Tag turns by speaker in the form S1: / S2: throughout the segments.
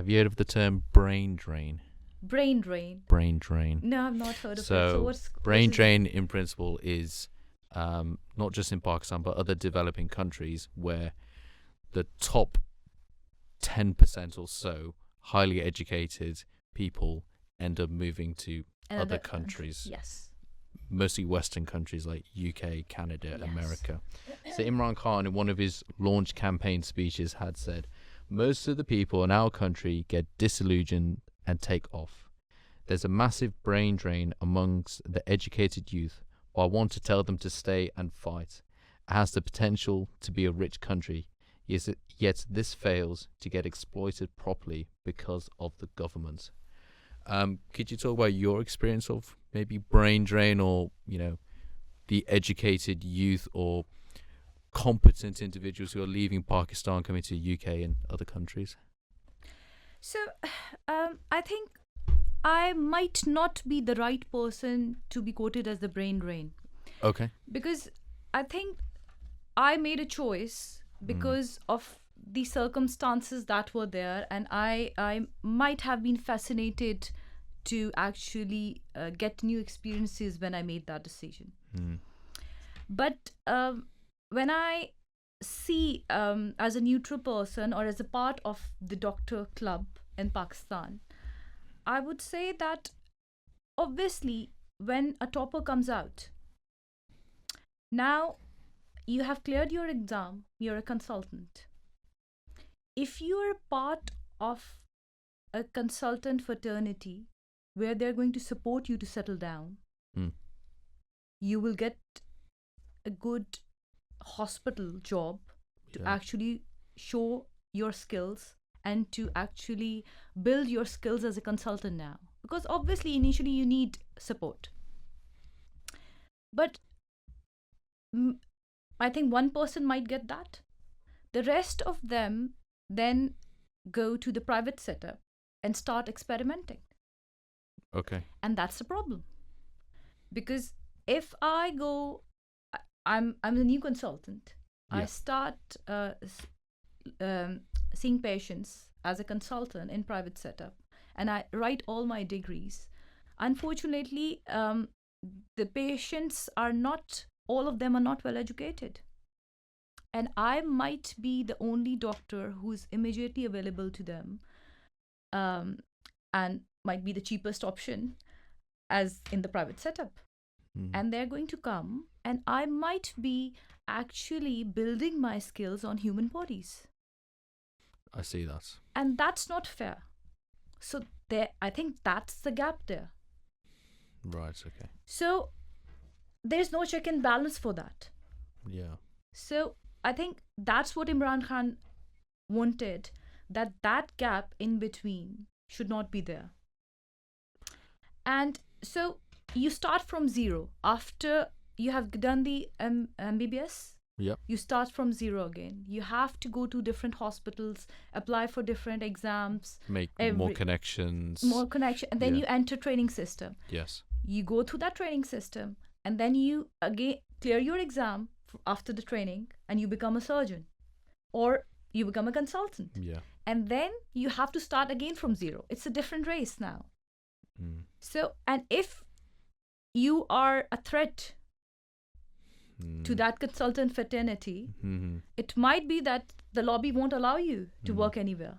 S1: Have you heard of the term brain drain?
S2: Brain drain.
S1: Brain drain.
S2: No, I've not heard of it.
S1: So
S2: what's
S1: brain
S2: is-
S1: drain in principle is not just in Pakistan but other developing countries where the top 10% or so highly educated people end up moving to other countries.
S2: Yes.
S1: Mostly Western countries like UK, Canada,
S2: Yes.
S1: America. So Imran Khan, in one of his launch campaign speeches, had said, most of the people in our country get disillusioned and take off. There's a massive brain drain amongst the educated youth, but I want to tell them to stay and fight. It has the potential to be a rich country, yet this fails to get exploited properly because of the government. Could you talk about your experience of maybe brain drain or, the educated youth or competent individuals who are leaving Pakistan, coming to the UK and other countries?
S2: So, I think I might not be the right person to be quoted as the brain drain.
S1: Okay.
S2: Because I think I made a choice because of the circumstances that were there, and I might have been fascinated to actually get new experiences when I made that decision. But when I see as a neutral person or as a part of the doctor club in Pakistan, I would say that obviously when a topper comes out, now you have cleared your exam, you're a consultant. If you are part of a consultant fraternity where they're going to support you to settle down, you will get a good hospital job to actually show your skills and to actually build your skills as a consultant now. Because obviously initially you need support. But I think one person might get that. The rest of them then go to the private setup and start experimenting.
S1: Okay.
S2: And that's the problem. Because if I go, I'm a new consultant. I start seeing patients as a consultant in private setup, and I write all my degrees. Unfortunately, the patients are not, all of them are not well educated. And I might be the only doctor who's immediately available to them, and might be the cheapest option as in the private setup. And they're going to come, and I might be actually building my skills on human bodies.
S1: I see that.
S2: And that's not fair. So there, I think that's the gap there.
S1: Right, okay.
S2: So there's no check and balance for that.
S1: Yeah.
S2: So I think that's what Imran Khan wanted, that gap in between should not be there. And so you start from zero. After you have done the MBBS, you start from zero again. You have to go to different hospitals, apply for different exams.
S1: Make more connections.
S2: And then you enter training system.
S1: Yes.
S2: You go through that training system, and then you again clear your exam after the training, and you become a surgeon. Or you become a consultant.
S1: Yeah.
S2: And then you have to start again from zero. It's a different race now. So, and if you are a threat to that consultant fraternity, it might be that the lobby won't allow you to work anywhere.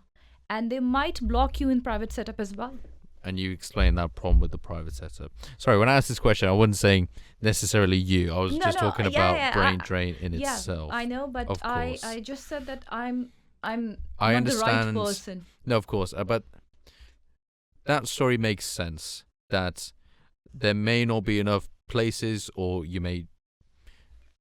S2: And they might block you in private setup as well.
S1: And you explained that problem with the private setup. Sorry, when I asked this question, I wasn't saying necessarily you. I was just talking about brain drain in itself.
S2: I know, but
S1: of course.
S2: I just said that I'm
S1: I
S2: not
S1: understand.
S2: the right person.
S1: No, of course. But that story makes sense, that there may not be enough places, or you may,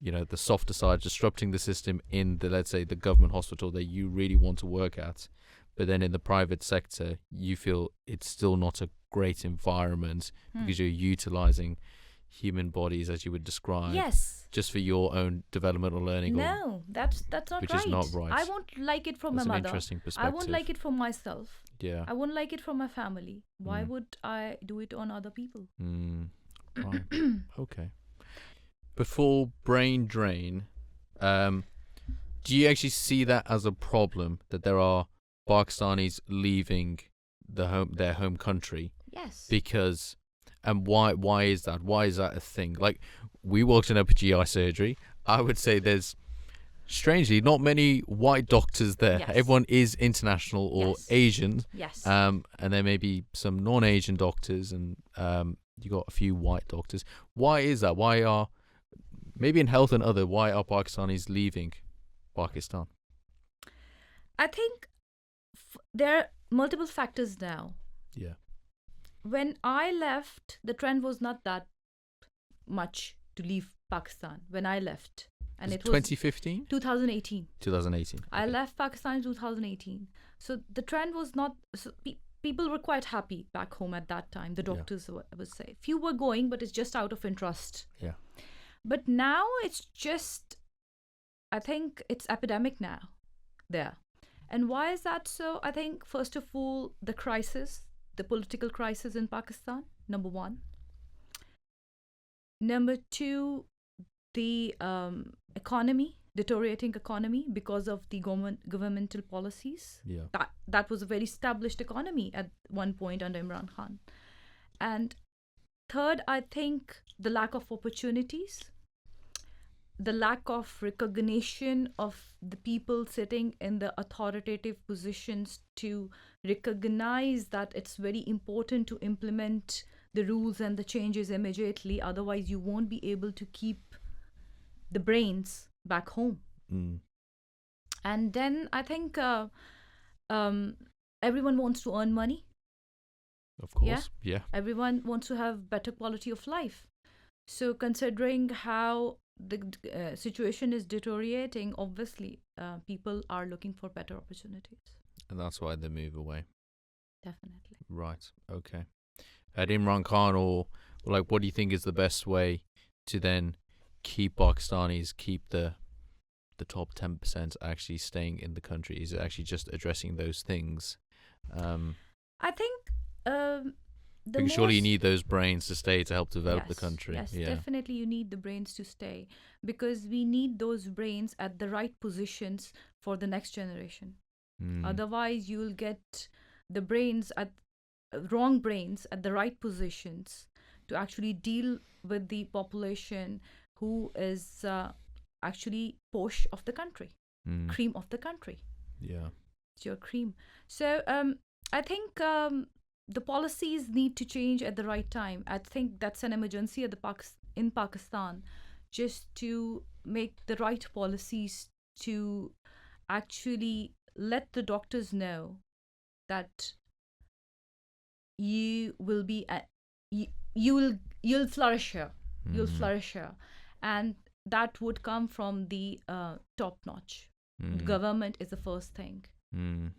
S1: the softer side, disrupting the system in the, let's say, the government hospital that you really want to work at. But then in the private sector, you feel it's still not a great environment because you're utilizing human bodies, as you would describe, just for your own development or learning.
S2: No, that's not right.
S1: Which is not right.
S2: I won't like it from
S1: That's
S2: my
S1: an
S2: mother.
S1: interesting perspective.
S2: I won't like it for myself.
S1: Yeah.
S2: I won't like it for my family. Why would I do it on other people?
S1: Right. Okay. But for brain drain, do you actually see that as a problem, that there are Pakistanis leaving their home country
S2: Yes.
S1: because, and why is that? Why is that a thing? Like, we worked in open GI surgery. I would say there's strangely not many white doctors there.
S2: Yes.
S1: Everyone is international or
S2: Yes.
S1: Asian.
S2: Yes.
S1: And there may be some non-Asian doctors, and you got a few white doctors. Why is that? Why are, maybe in health and other, why are Pakistanis leaving Pakistan?
S2: I think there are multiple factors now.
S1: Yeah.
S2: When I left, the trend was not that much to leave Pakistan when I left. And it was
S1: 2015?
S2: 2018.
S1: 2018.
S2: I
S1: Okay.
S2: left Pakistan in 2018. So the trend was not. So people were quite happy back home at that time. The
S1: Yeah.
S2: doctors would say. Few were going, but it's just out of interest.
S1: Yeah.
S2: But now it's just, I think it's epidemic now there. And why is that so? I think, first of all, the crisis, the political crisis in Pakistan, number one. Number two, the economy, deteriorating economy because of the governmental policies.
S1: Yeah.
S2: That was a very established economy at one point under Imran Khan. And third, I think the lack of opportunities, the lack of recognition of the people sitting in the authoritative positions to recognize that it's very important to implement the rules and the changes immediately. Otherwise, you won't be able to keep the brains back home.
S1: Mm.
S2: And then I think everyone wants to earn money.
S1: Of course. Yeah.
S2: Everyone wants to have better quality of life. So considering how the situation is deteriorating, obviously people are looking for better opportunities.
S1: And that's why they move away.
S2: Definitely.
S1: Right. Okay. At Imran Khan, or like, what do you think is the best way to then keep Pakistanis, keep the top 10% actually staying in the country? Is it actually just addressing those things?
S2: I think
S1: Because surely you need those brains to stay to help develop the
S2: Yes,
S1: country.
S2: Yes,
S1: Yeah.
S2: definitely you need the brains to stay, because we need those brains at the right positions for the next generation.
S1: Mm.
S2: Otherwise, you will get the brains at wrong brains at the right positions to actually deal with the population who is actually posh of the country,
S1: Mm.
S2: cream of the country.
S1: Yeah.
S2: It's your cream. So I think the policies need to change at the right time. I think that's an emergency at in Pakistan, just to make the right policies to actually let the doctors know that you will be you'll flourish here. You'll
S1: Mhm.
S2: flourish here, and that would come from the top notch.
S1: Mm.
S2: Government is the first thing.
S1: Mm.